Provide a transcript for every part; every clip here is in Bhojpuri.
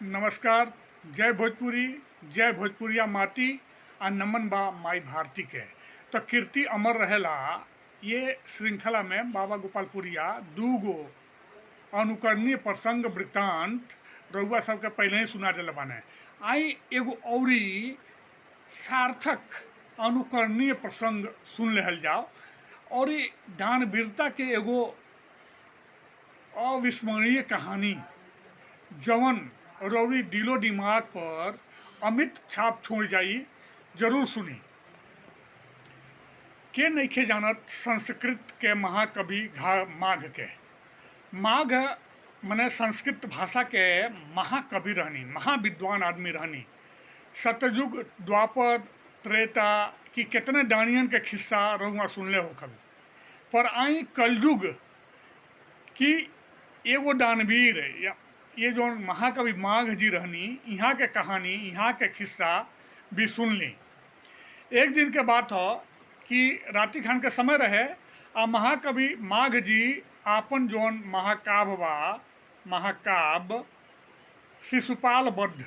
नमस्कार। जय भोजपुरी, जय भोजपुरिया माटी आ नमन बा माई भारती के। तो कीर्ति अमर रहेला ये श्रृंखला में बाबा गोपालपुरिया दूगो अनुकरणीय प्रसंग वृत्तांत रउआ सबके पहले ही सुना दिले बाने। आई एगो औरी सार्थक अनुकरणीय प्रसंग सुन लेहल जाओ और दानवीरता के एगो अविस्मरणीय कहानी जवन रौरी दिलो दिमाग पर अमिट छाप छोड़ जाई, जरूर सुनी। के नइखे जानत संस्कृत के महाकवि माघ के। माघ मने संस्कृत भाषा के महाकवि रहनी, महाविद्वान आदमी रहनी। सतयुग, द्वापर, त्रेता की कितने दानियन के खिस्सा रहुआ सुनले हो कभी। पर आई कलयुग की एगो दानवीर ये जो महाकवि माघ जी रहनी, यहाँ के कहानी, यहाँ के खिस्सा भी सुन ली। एक दिन के बात हो कि राति खान के समय रहे आ महाकवि माघ जी आपन जोन महाकाव्य शिशुपाल बद्ध,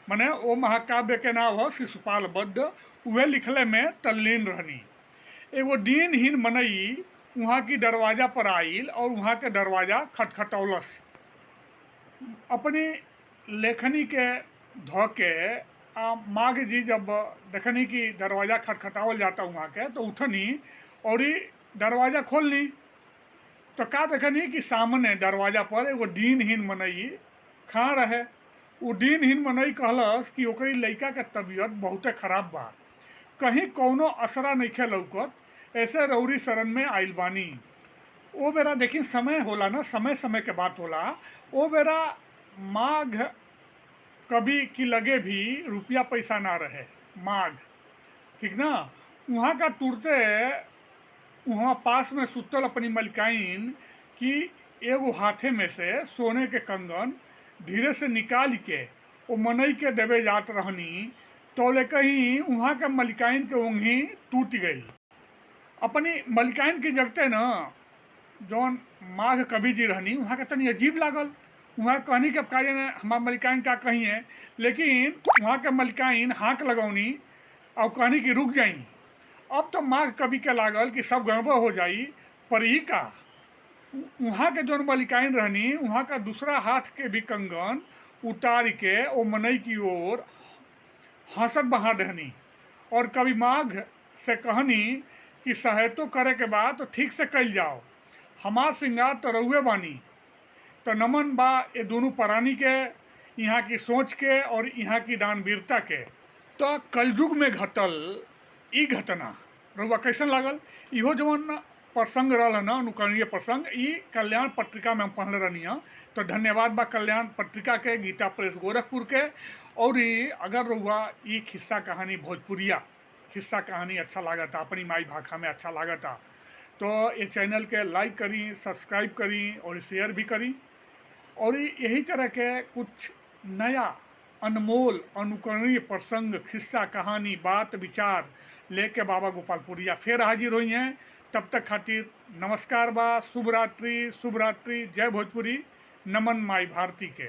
मने वो महाकाव्य के नाम हो शिशुपाल बद्ध, उहे लिखले में तल्लीन रहनी। एगो दीनहीन मनई वहाँ की दरवाजा पर आइल और वहाँ के दरवाजा खटखटौलस। अपनी लेखनी के धोके माघ जी जब देखनी कि दरवाजा खटखटावल जाता वहाँ के, तो उठनी और दरवाजा खोलनी। तो का देखनी कि सामने दरवाजा पर एगो दीनहीन मनई खा रहे। वो दीनहीन मनई कहलस कि ओकरी लइका के तबीयत बहुते खराब बा, कहीं कौनो असरा नइखे लौकत, ऐसे रौरी शरण में आइल बानी। ओ बेरा देखी समय होला ना, समय समय के बात होला। ओ बेरा माघ कवि की लगे भी रुपया पैसा ना रहे। माघ ठीक ना, वहाँ का तुरते वहाँ पास में सुतल अपनी मलिकाइन की एगो हाथे में से सोने के कंगन धीरे से निकाल के वो मनई के देवे जात रहनी। तो ले कहीं वहाँ के मलिकाइन के उंगली टूट गई। अपनी मलिकाइन की जगते न जौन माघ कवि जी रहनी, वहाँ के तनी अजीब लागल। वहाँ कहनी के काजे ने हमार मलिकाइन का कही है, लेकिन वहाँ के मलिकाइन हाँक लगौनी और कहनी कि रुक जाई। अब तो माघ कवि के लागल कि सब गड़बड़ हो जाई, पर ही का वहाँ के जौन मलिकाइन रहनी, वहाँ का दूसरा हाथ के भी कंगन उतार के वो मनई की ओर हंसत बहा दहनी और कवि माघ से कहनी कि सहायतो करे के बाद तो ठीक से कल जाओ, हमार श्रृंगार तो रहुए बानी। तो नमन बा ये दोनों प्राणी के, यहाँ की सोच के और यहाँ की दानवीरता के। तो कलयुग में घटल ई घटना रहुआ कैसन लागल? इहो जवन प्रसंग रहा ना, अनुकरणीय प्रसंग, ई कल्याण पत्रिका में हम पढ़ले रहनी है। तो धन्यवाद बा कल्याण पत्रिका के, गीता प्रेस गोरखपुर के। और अगर रहुआ ये खिस्सा कहानी भोजपुरिया खिस्सा कहानी अच्छा लागता, अपनी माई भाषा में अच्छा लागता, तो ये चैनल के लाइक करी, सब्सक्राइब करी और शेयर भी करी। और यही तरह के कुछ नया अनमोल अनुकरणीय प्रसंग, खिस्सा कहानी, बात विचार लेके बाबा गोपालपुरिया फिर हाजिर हुई हैं। तब तक खातिर नमस्कार बा, शुभ रात्रि, शुभ रात्रि। जय भोजपुरी, नमन माई भारती के।